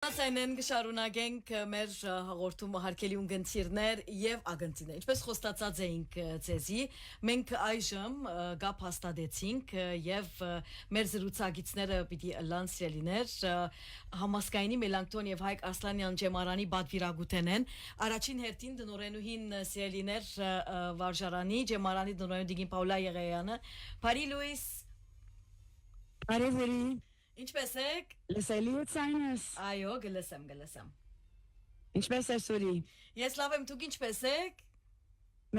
Ասայնեն գշարունակենք մեր հաղորդումը հարկելի ունգընտիրներ եւ ագընտիներ։ Ինչպես խոստացած էինք ցեզի, մենք այժմ գապ հաստատեցինք եւ մեր զրուցակիցները պիտի լան սիրելիներ համասկայնի Մելանքտոն եւ Հայկ Արսլանյան ջեմարանի բադվիրագութենեն առաջին հերթին դնորենուհին սիրելիներ վարժարանի ջեմարանի դնորեն Դիգին Պաուլա Եղեյանը Բարի Լուիս Արևերի Ինչպես եք լսելի ու ցայնես Այո գլսեմ Ինչպես է սուրի Ես լավ եմ դուք ինչպես եք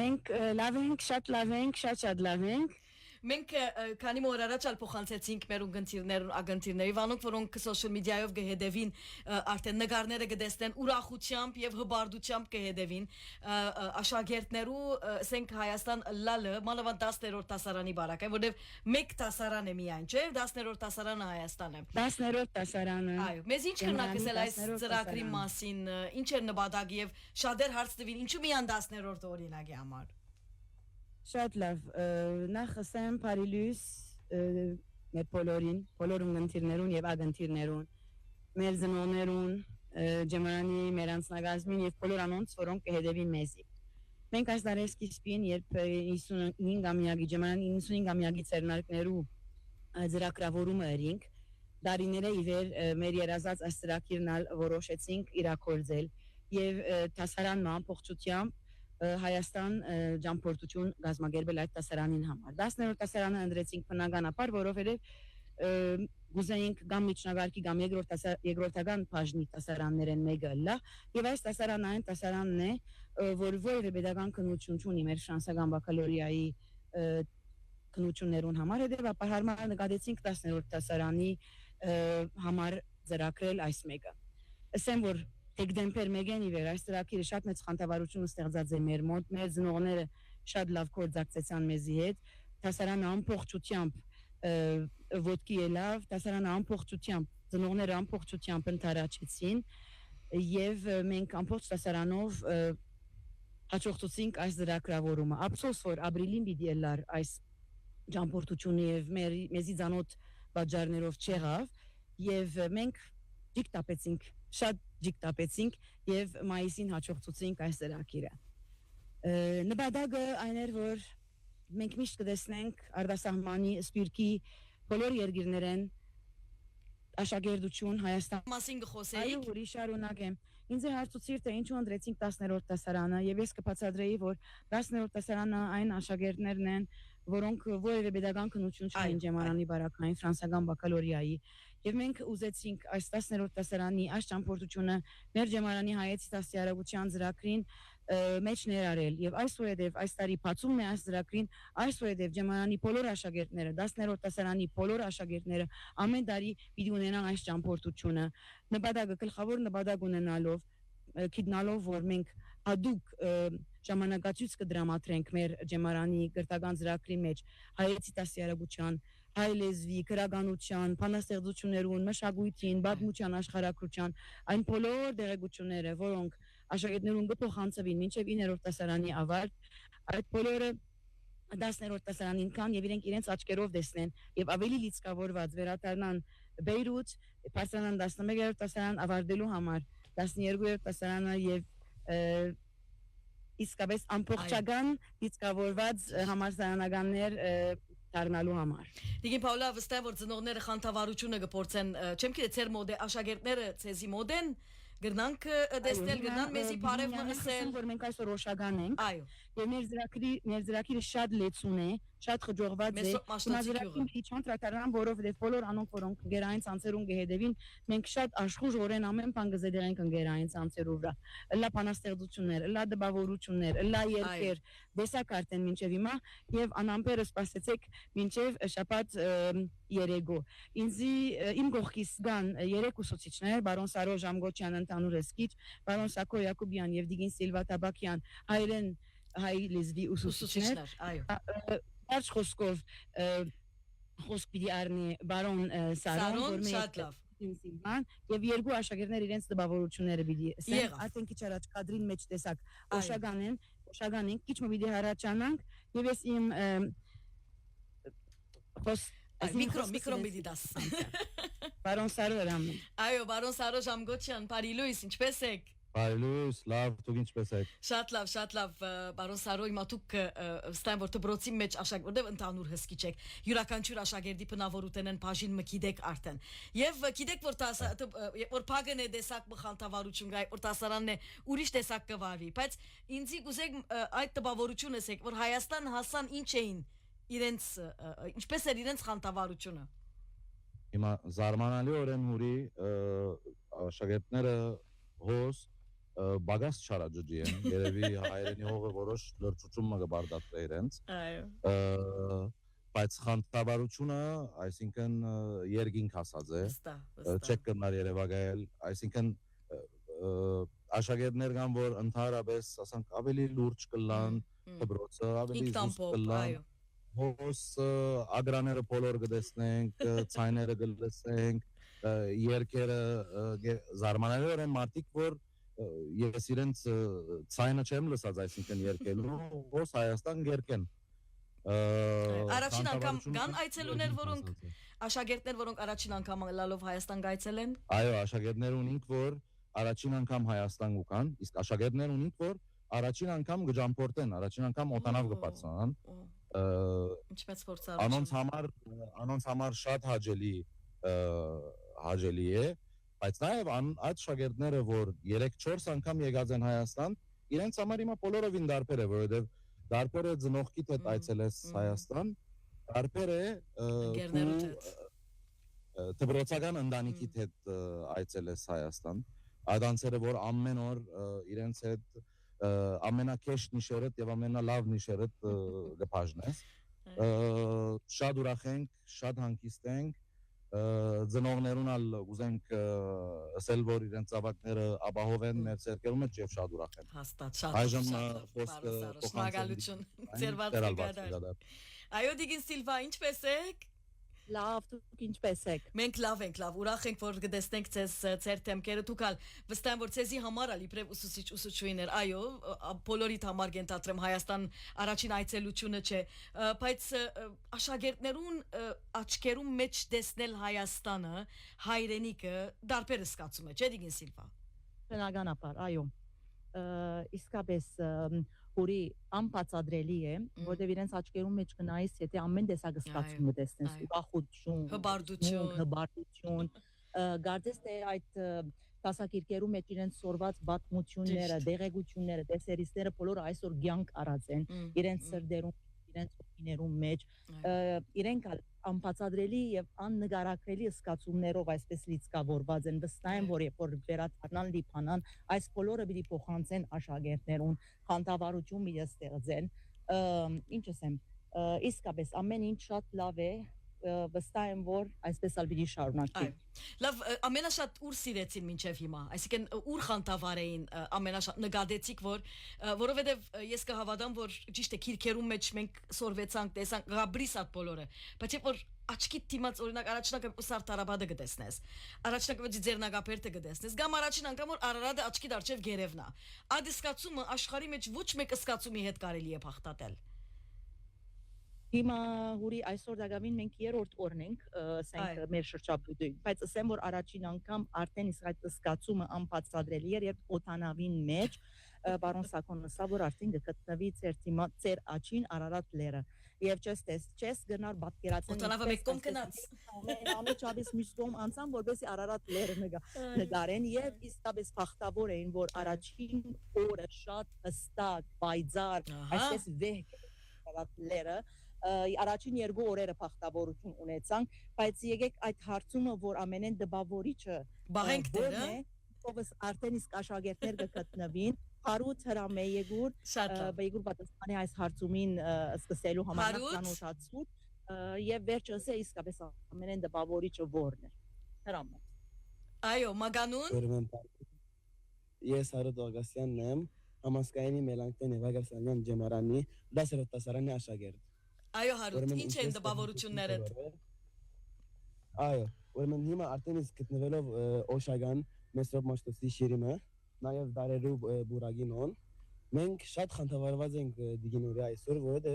Մենք լավ ենք շատ լավ ենք Մենք քանի որ առաջալ փոխանցեցինք մեր ունգընտիրներուն ագընտիրների վանոնք որոնք սոցիալ մեդիայով գհեդևին արդեն նկարները գտեսնեն ուրախությամբ եւ հբարդությամբ գհեդևին աշակերտներու ասենք Հայաստան լալը մանավանդ 10-րդ դասարանի բարակը որովհետեւ մեկ դասարան է միայն չէ 10-րդ դասարանը Հայաստան է 10-րդ դասարանը այո մեզ ինչ կնակսել այս ծրագրի մասին ինչ է նպատակը եւ շատեր հարց տվին ինչու միան 10-րդ օրինակի համար Շատ լավ նախ ասեմ Փարիլյուս մեր բոլոր ունգընտիրներուն եւ ագընտիրներուն մեր զնոներուն ջեմարանի մեր անձնագազմին եւ բոլոր անոնց որոնք կհետևին մեզի մենք այս տարի սկիզբին երբ 55-ամյակի ջեմարանի 55-ամյակի ցերնակներու ծրագրավորումը երինք դարիները իվեր մեր երազած այս ծրագիրն որոշեցինք իրակորձել եւ տասարանն ամբողջությամբ Հայաստան ջամփորդություն գազմագերբել այդ տասարանին համար 10-րդ տասարանը ընդրեցինք բնականաբար որովհետեւ գուզեինք կամ միջնագարկի կամ երկրորդական բաժնի տասարաններ են մեկը լա եւ այս տասարանը այն տասարանն է որ որևէ pedagogan քննություն ունի մեր ֆրանսական բակալորիայի քննություններուն համար հետեւաբար հարմար նկատեցինք 10-րդ տասարանի համար ծրագրել այս մեկը ասեմ որ Դեկտեմբեր 1-ին իվեր այս ծրագիրը շատ մեծ խանդավառություն ստեղծած է մեր մոտ մեր ծնողները շատ լավ կորձակցեցան մեզի հետ տասարանը ամբողջությամբ ոդկի ելավ տասարանը ամբողջությամբ ծնողները ամբողջությամբ ընթարաչեցին եւ մենք ամբողջ տասարանով հաջողեցինք այս ծրագրավորումը ափսոս որ ապրիլին պիտի ելար այս ջամփորդությունը եւ մեզի ցանոթ բաժարներով չեղավ եւ մենք դիկտապեցինք շատ դիկտապեցինք եւ մայիսին հաջողեցինք այս ծրագիրը նպատակը այն էր որ մենք միշտ կտեսնենք արտասահմանի սպիրկի բոլոր երկիրներեն աշակերտություն Հայաստան մասին գխոսեիք այո որ շարունակեմ ինձ հարցուցիր թե ինչու ընդրեցինք 10-րդ տասարանը եւ ես կբացատրեի որ 10-րդ տասարանը այն աշակերտներն են որոնք որևէ pedagogan քննություն չունեն ջեմարանի բարակային ֆրանսական բակալորիայի եւ մենք ուզեցինք այս 10-րդ տասարանի այս ճամփորդությունը մեր ջեմարանի հայեցի դասյարակության ծրագրին մեջ ներառել եւ այսուհետեւ այս տարի բացումն է այս ծրագրին այսուհետեւ ջեմարանի բոլոր աշակերտները 10-րդ տասարանի բոլոր աշակերտները ամեն տարի պիտի ունենան այս ճամփորդությունը նպատակը գլխավոր նպատակ ունենալով գիտնալով որ մենք հadoop ժամանակացույց կդրամատրենք մեր ջեմարանի գրթական ծրագրի մեջ հայեցի դասյարակության հայ լեզվի, քրագանության, բանաստեղծություններուն, մշակույթին, պատմության աշխարհագրության, այն բոլոր դերակցությունները, որոնք աշակերտներուն կփոխանցվին մինչև 9-րդ տասարանի ավարտ, այդ բոլորը 10-րդ տասարանին կան եւ իրենց աչքերով տեսնեն եւ ավելի լիցքավորված վերադառնան Բեյրութ, Պարսանան 11-րդ տասարան ավարտելու համար 12-րդ տասարանը եւ իսկապես ամբողջական լիցքավորված համալսարանականներ դառնալու համար Դիգին Պաուլա վստահ որ ծնողները խանդավառությունը կփորձեն չեմ գիտե ծեր մոդե աշակերտները ցեզի մոդեն գրնանք դեսնել գրնան մեզի բարև մնացել որ մենք այսօր ռոշական ենք այո եւ մեր ծրագիրը շատ լեցուն է շատ խջողված է մասնաճյուղը ճանտրատարան որովհետեւ բոլոր անոնք որոնք գերային ցանցերուն գեհդեվին մենք շատ աշխուժորեն ամեն բան գզեդերենք գերային ցանցերու վրա լա բանաստեղծություններ լա դպավորություններ լա երկեր դեսակարտեն մինչեւ հիմա եւ անամպերը սպասեցեք մինչեւ շաբաթ երեգո ինձի իմ գողքիս գան երեք ուսուցիչներ բարոն Սարո Ժամգոչյան ընդհանուր էսկիչ բարոն Սակո Յակոբյան եւ Դիգին Սիլվա Տաբակյան հայրեն հայ լեզվի ուսուցիչներ այո Արջ խոսքով խոսք պիտի առնի բարոն Սարոն որ շատ լավ Սիլվան եւ երկու աշակերտներ իրենց տպավորությունները պիտի ասեն այդեն քիչ առաջ կադրին մեջ տեսակ օշագանեն քիչ մը պիտի հարաճանանք եւ ես իմ Միկրո մի դաս։ Բարոն Սարոյան։ Այո, բարոն Սարո Ժամգոչյան, բարի լույս, ինչպես եք։ Բարի լույս, լավ, դուք ինչպես եք։ Շատ լավ, բարոն Սարո, հիմա դուք վստահ եմ, որ դպրոցի մեջ որտեղ ընդհանուր հսկիչ եք։ Յուրաքանչյուր աշակերտի բնավորությունն բաժին մը գիտեք արդեն։ Եվ գիտեք, որ փագն է դեսակ մխանտավարություն գայ, որ դասարանն է ուրիշ տեսակ կվարվի, բայց ինձի գուզեք այդ տպավորությունը ասեք, որ Հայաստան հասան ինչ էին իրենց ինչպես էր իրենց խանտավարությունը։ Հիմա զարմանալիորեն հուրի աշակերտները հոս բագաս չարաջջի են, երևի հայերենի հողը որոշ լրջություն կբարդացրե իրենց։ Այո։ Բայց խանտավարությունը, այսինքն երկինք ասած է, չեք կնար երևակայել, այսինքն աշակերտներ կան, որ ընդհանրապես ասանք ավելի լուրջ կլան, դպրոցը ավելի զուսպ կլան։ Հոս ագրաները բոլոր կտեսնենք, ցայները կլսենք, երկերը զարմանալիորեն մարդիկ, որ ես իրենց ցայնը չեմ լսած, այսինքն երկելու, հոս Հայաստան երկեն։ Առաջին անգամ կան այցելուներ, որոնք աշակերտներ, որոնք առաջին անգամ լալով Հայաստան գայցել են։ Այո, աշակերտներ ունենք, որ առաջին անգամ Հայաստան գան, իսկ աշակերտներ ունենք, որ առաջին անգամ գճամփորդեն, առաջին անգամ օտանավ կբացան։ Ինչպես փորձառություն։ Անոնց համար շատ հաճելի է, բայց նաև այդ շագերտները, որ 3-4 անգամ եկած են Հայաստան, իրենց համար հիմա բոլորովին դարբեր է, որովհետև դարբերը ծնողքիդ հետ այցել ես Հայաստան, դարբեր է դպրոցական ընտանիքիդ հետ այցել ես Հայաստան, այդ անձերը, որ ամեն օր իրենց հետ ամենակեշտ նիշերդ եւ ամենալավ նիշերդ գբաժնես շատ ուրախ ենք, շատ հանգիստ ենք, ծնողներուն ալ ուզենք ասել, որ իրենց ավակները ապահովեն մեր ցերկերում մեջ եւ շատ ուրախ են։ Հաստատ, շատ շնորհակալություն ձեր վարդապետը։ Այո, Դիգին Սիլվա, ինչպես եք։ Լավ, դուք ինչպես եք։ Մենք լավ ենք, ուրախ ենք, որ կտեսնենք ձեզ ձեր թեմքերը, դուք ալ վստահ եմ, որ ձեզի համար ալ իբրև ուսուցիչ ուսուցչուհիներ, այո, բոլորիդ համար կենթադրեմ Հայաստան առաջին այցելությունը չէ, բայց աշակերտներուն աչքերում մեջ տեսնել Հայաստանը, հայրենիքը դարբեր զգացում է, չէ՞ Դիգին Սիլվա։ Բնականաբար, այո։ Իսկապես որի անբացատրելի է, որտեղ իրենց աչքերում մեջ կնայես, եթե ամեն տեսակ զգացում կտեսնես, ուրախություն, հբարտություն, գարդես թե այդ դասակիրքերում մեջ իրենց սորված պատմությունները, դեղեցությունները, տեսերիստները բոլորը այսօր կյանք առած են, իրենց սրդերում, իրենց օգիներում մեջ, իրենք անբացատրելի եւ աննկարագրելի զգացումներով այսպես լիցքավորված են, վստահ եմ, որ երբ որ վերադառնան լիփանան, այս բոլորը պիտի փոխանցեն աշակերտներուն, խանդավառություն մի ստեղծեն, ինչ ասեմ, իսկապես ամեն ինչ շատ լավ է, վստահ եմ, որ այսպես ալ պիտի շարունակի։ Լավ, ամենաշատ ուր սիրեցին մինչև հիմա, այսինքն ուր խանդավառ էին ամենաշատ նկատեցիք, որովհետև ես կհավատամ, որ ճիշտ է քիրքերում մեջ մենք սորվեցանք, տեսանք գաբրիս այդ բոլորը, բայց երբ որ աչքիդ դիմաց օրինակ առաջնակը Սարտարաբադը գտեսնես, առաջնակը Ձեռնագապերտը գտեսնես, կամ առաջին անգամ որ Արարատը աչքիդ առջև գերևնա, այդ զգացումը աշխարհի մեջ ոչ մեկ զգացումի հետ կարելի է փախտատել։ Հիմա հուրի այսօր դակամին մենք երրորդ օրն ենք ասենք մեր շրջապատում, բայց ասեմ որ առաջին անգամ արդեն իսկ այդ զգացումը անբացատրելի էր, երբ օտանավին մեջ բարոն Սակոնը ասա որ արդեն գտնվի ծեր աչին Արարատ լերը եւ չես գնար պատկերացնել օտանավը մեկ կողմ գնաց ամենաճավից մյուս կողմ անցան որովհետեւ Արարատ լերը նկարեն եւ իսկապես փախտավոր էին որ առաջին օրը շատ հստակ բայձար այսպես վեհ Արարատ լերը առաջին երկու օրերը փախտավորություն ունեցանք, բայց եկեք այդ հարցումը, որ ամենեն դպավորիչը բաղենք դերը, ովս արդեն իսկ աշակերտներ կգտնվին, հարուտ հրամ է Եգուր, Եգուր պատասխանի այս հարցումին սկսելու համար ծանոթացու, եւ վերջս է իսկապես ամենեն դպավորիչը որն է։ Հրամը։ Այո, Մագանուն։ Ես Հարութ Ողասյանն եմ, համասկայանի Մելանքտեն Եվա Գավսանյան ջեմարանի դասերով դասարանի աշակերտ։ Այո Հարութ, ինչ են դպավորություններդ։ Այո, ուրեմն հիմա արդեն իսկ գտնվելով Օշագան Մեսրոպ Մաշտոցի շիրիմը, նաև դարերու բուրագինոն, մենք շատ խանդավառված ենք Դիգինորի այսօր, որովհետև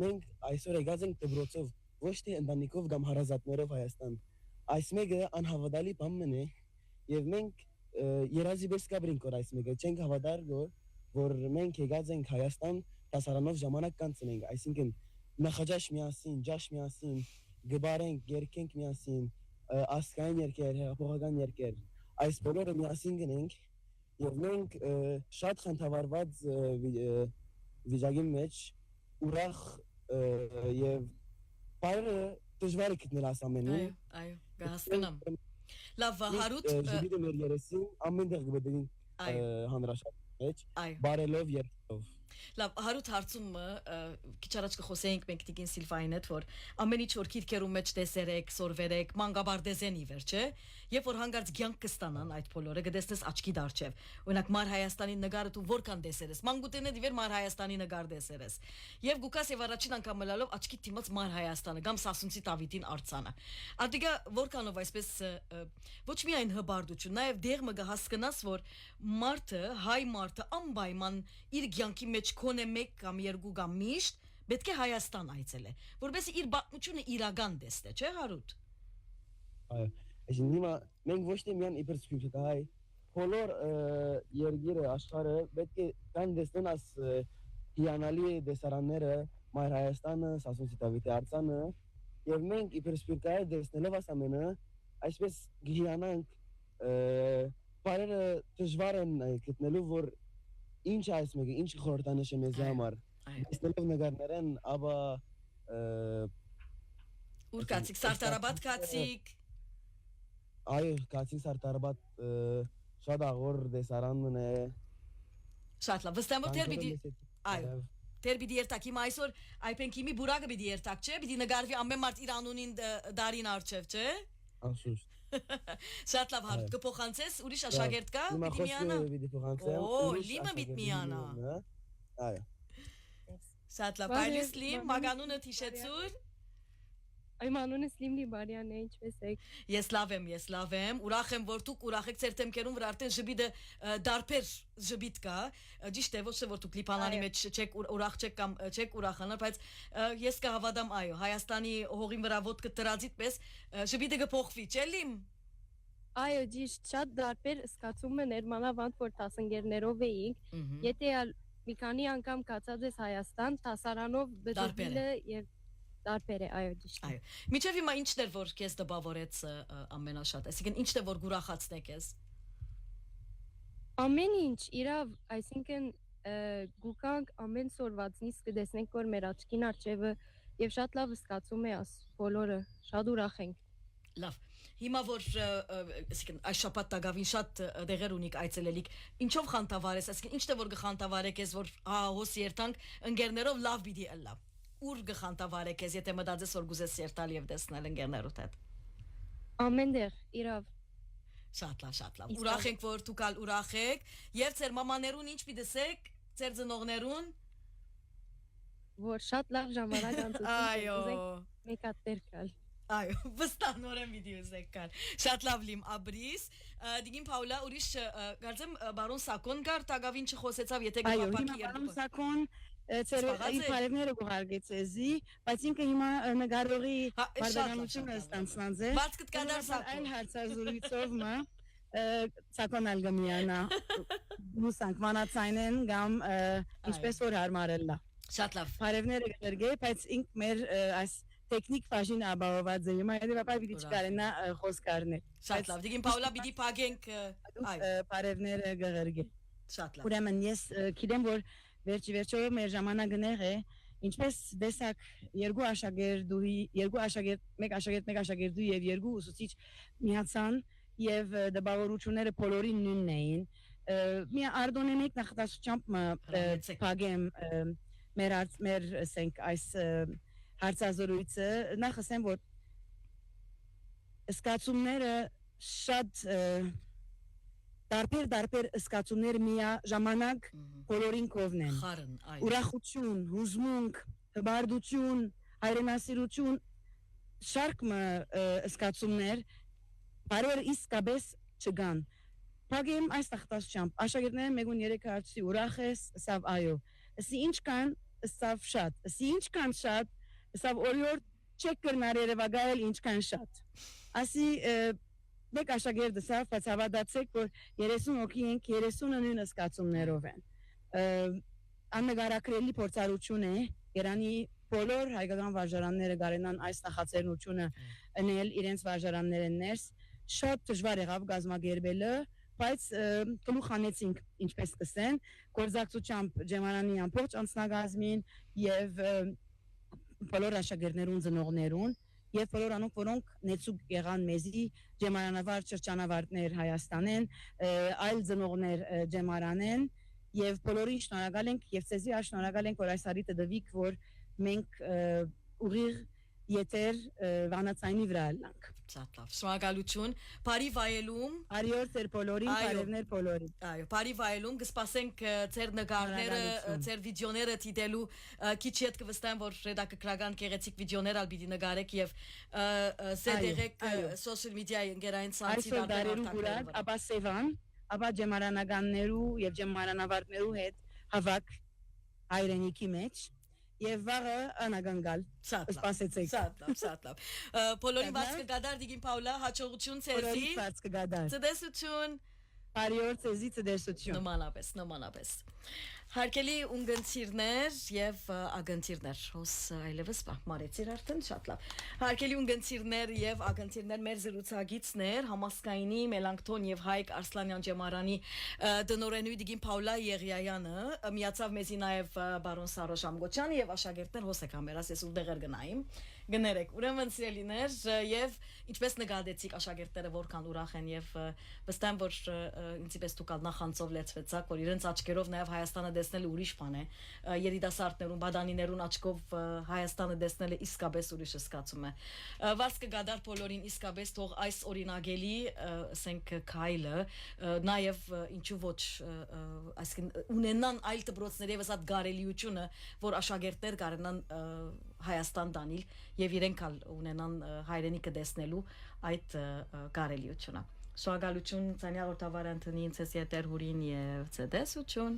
մենք այսօր եկած ենք դպրոցով ոչ թե ընտանիքով կամ հարազատներով Հայաստան։ Այս մեկը անհավատալի բան է, եւ մենք երազի պես կաբրինք որ այս մեկը չենք հավատար որ մենք եկած ենք Հայաստան դասարանով ժամանակ կանցնենք, այսինքն նախաճաշ միասին, ջաշ միասին, գբարենք, երգենք միասին, ասկային երկեր, հեղափոխական երկեր, այս բոլորը միասին գնենք եւ մենք շատ խնդավառված վիճակի մեջ ուրախ եւ բարը դժվար է գտնել այս ամենը։ Այո, կհասկանամ։ Լավ, Հարութ, ժպիտը մեր երեսին ամենտեղ գտնվի հանրաշատ մեջ, բարելով երկով։ Լավ, Հարութ հարցումը քիչ առաջ կխոսեինք մենք Տիկին Սիլվային հետ, որ ամեն ինչ որ քիրքերում մեջ տեսերեք, սորվերեք, մանգաբարդեզենի վերջը, երբ որ հանգարց ցանկ կստանան այդ բոլորը, կդեսնես աչքի դարչև։ Օրինակ Մար Հայաստանի նկարը դու որքան տեսերես, մանգուտենը դիվեր Մար Հայաստանի նկար տեսերես։ Եվ գուկաս եւ առաջին անգամ մլալով աչքի դիմաց Մար Հայաստանը, կամ Սասունցի Դավիթին արցանը։ Ադիգա որքանով այսպես ոչ միայն հբարդություն, նաեւ դեղը կհասկանաս, որ մարդը, հայ մարդը անպայման իր ցանկի մեջ քոնե մեկ կամ երկու կամ միշտ պետք է Հայաստան այցելե, որովհետեւ իր բացությունը իրական տեսնե, չէ՞ Հարութ։ Այո, այսինքն հիմա մենք ոչ թե միայն իբր սփյուռք հայ, բոլոր երկիրը աշխարհը պետք է կան տեսնեն աս հիանալի դեսարանները, Մայր Հայաստանը, Սասունցի Դավիթի արձանը, եւ մենք իբր սփյուռք հայ տեսնելով աս ամենը, այսպես գիանանք բարերը դժվար են գտնելու որ ինչ այս մեկը ինչ խորհրդանիշ է մեզ համար տեսնելով նկարներն ապա ուր կացիկ Սարտարաբադ կացիկ այո կացիկ Սարտարաբադ շատ աղոր դեսարանն է շատ լավ վստահ եմ որ այո Ter bir diğer takım aysor aypen kimi burağı bir diğer takçe bir năgarvi amme mart İranun'in darin arçevçe Անշուշտ Շատ լավ հարկ կփոխանցես ուրիշ աշակերտ կա պիտի միանա Օ լիմը պիտի միանա Այո Շատ լավ Պայլիս լիմ մագանունը թիշեցուր Այ մանունը Սլիմ Լիբարյանն է ինչպես եք Ես լավ եմ ուրախ եմ որ դուք ուրախ եք ձեր թեմքերում որ արդեն ժբիդը դարբեր ժբիդ կա ճիշտ է ոչ թե որ դուք լիփանանի մեջ չեք ուրախ չեք կամ չեք ուրախանալ բայց ես կհավատամ այո Հայաստանի հողին վրա ոտքը դրածից պես ժբիդը կփոխվի չէ՞ լիմ Այո ճիշտ շատ դարբեր սկացումը ներմանավանդ որ տասնգերներով էինք եթե մի քանի անգամ կացած ես Հայաստան տասարանով բդելը եւ Դարբեր է, այո, ճիշտ։ Այո։ Միջև հիմա ինչն էր որ քեզ դպավորեց ամենաշատ, այսինքն ինչն է որ գուրախացնեք ես։ Ամեն ինչ, իրավ, այսինքն գուկանք ամեն սորվածնից կտեսնենք որ մեր աչքին արջևը եւ շատ լավ զգացում է աս բոլորը, շատ ուրախ ենք։ Լավ։ Հիմա որ այսինքն այս շաբաթ տագավին շատ դեղեր ունիք այցելելիք, ինչով խանտավարես, այսինքն ինչն է որ գխանտավարեք ես որ հոս երթանք ընկերներով լավ պիտի ըլլա։ Ուր գխանտավարեք ես, եթե մտածես որ գուզես երթալ եւ տեսնել ընկերներուդ հետ։ Ամենտեղ, իրավ։ Շատ լավ։ Ուրախ ենք որ դուք ալ ուրախ եք եւ ձեր մամաներուն ինչ պիտեսեք, ձեր ծնողներուն։ Որ շատ լավ ժամանակ անցուցենք։ Այո։ Մեկա տերկալ։ Այո, վստահ նորեն վիդեոզեք կար։ Շատ լավ լիմ աբրիս։ Դիգին Պաուլա ուրիշ գարձեմ բարոն Սակոն գար տագավին չխոսեցավ, եթե գապակի երկու Սակոն Իր բարևները գուղարգեց էզի, բայց ինքը հիմա նգարողի բարդականությունը ստանցնանց է Բաց կտկադար Սակոն Այլ հարցազուրույցով մը Սակոն ալգամիանա Մուսանք մանացայն են գամ ինչպես որ հարմարելլա Շատ լավ Բարևները գերգե, բայց ինք մեր այս տեխնիկ բաժին աբավված է հիմա եթե պապա պիտի չկարենա խոսքարն է Շատ լավ, դիգին Պաուլա պիտի պագենք Բարևները գերգե Շատ լավ Ուրեմն ես գիտեմ որ Վերջով մեր ժամանակներ է ինչպես դեսակ երկու աշակերտ մեկ աշակերտու եւ երկու ուսուցիչ միացան եւ դպավորությունները բոլորին նույնն էին մի արդոնենիկ նախատեսությամբ փագեմ մեր ասենք այս հարցազրույցը նախ ասեմ որ սկացումները շատ Դարբեր սկացումներ միա ժամանակ բոլորին կողնեն ուրախություն, հուզմունք, հբարդություն, հայրենասիրություն շարք սկացումներ բարեր իսկապես չգան Փագեմ այս տախտասությամբ աշակերտները մեգուն 3 հարցի ուրախ ես սավ այո ասի ինչ կան սավ շատ ասի ինչ կան շատ սավ օրյոր չեք կրնար երևակայել ինչքան շատ։ Ասի մեկ աշակերտը սա բայց հավատացեք, որ 30 հոգի ենք, 30-ը նույն զգացումներով են։ Աննկարագրելի փորձառություն է, Երանի բոլոր հայկական վարժարանները կարենան այս նախաձեռնությունը ընել իրենց վարժարանները ներս, շատ դժվար եղավ կազմակերպելը, բայց գլուխ անեցինք ինչպես կսեն, գործակցությամբ Ջեմարանի ամբողջ անձնակազմին եւ բոլոր աշակերտներուն ծնողներուն եւ բոլոր անոնք, որոնք նեցուկ եղան մեզի Ջեմարանավար շրջանավարտներ Հայաստանեն, այլ ծնողներ Ջեմարանեն եւ բոլորին շնորհակալ ենք եւ ցեզի շնորհակալ ենք, որ այս արիտը դվիկ, որ մենք ուղիղ Եթեր վանացայինի վրա ենք։ Շատ լավ։ Շնորհակալություն։ Բարի վայելում։ Արիոր ծեր բոլորին, բարևներ բոլորին։ Այո, բարի վայելում կսպասենք ձեր նկարները, ձեր վիդեոները դիտելու քիչ հետ կվստահեմ, որ ռեդակրական գեղեցիկ վիդեոներ ալ պիտի նկարեք եւ զդերեք սոցիալ մեդիայի ընկերային ցանցի դարբեր ապա Սևան, ապա ջեմարանականներու եւ ջեմարանավարտներու հետ հավաք հայրենիքի մեջ եւ վաղը անագանգալ սպասեցեք շատ լավ բոլորին բաց կգադար դիգին Պաուլա հաջողություն ցեզի բաց կգադար ցտեսություն բարիօր ցեզի ցտեսություն նմանապես Հարկելի ունգընցիրներ եւ ագընցիրներ հոս այլևս մարեցիր արդեն շատ լավ Հարկելի ունգընցիրներ եւ ագընցիրներ մեր զրուցակիցներ համասկայնի Մելանքթոն եւ Հայկ Արսլանյան Ջեմարանի դնորենուի դիգին Պաուլա Եղիայանը միացավ մեզի նաեւ բարոն Սարոշ Ամգոչյանը եւ աշակերտներ հոս է կամերաս ես ուղդեղեր գնայիմ գներեք ուրեմն սիրելիներ եւ ինչպես նկատեցիք աշակերտները որքան ուրախ են եւ վստահ եմ որ ինձիպես դուք նախանցով լեցվեցաք որ իրենց աչքերով նաեւ Հայաստանը դեսնելը ուրիշ բան է երիտասարդներուն բադանիներուն աչքով Հայաստանը դեսնելը իսկապես ուրիշ զգացում է վասկը գադար բոլորին իսկապես թող այս օրինագելի ասենք քայլը նաեւ ինչու ոչ այսինքն ունենան այլ դպրոցների եւս այդ գարելիությունը որ աշակերտներ կարենան Հայաստան տանիլ եւ իրենք ունենան հայրենիքը դեսնելու այդ կարելիությունը շնորհակալություն ցանյա որդավարանտնի ինձ ես ետեր հուրին եւ ցտեսություն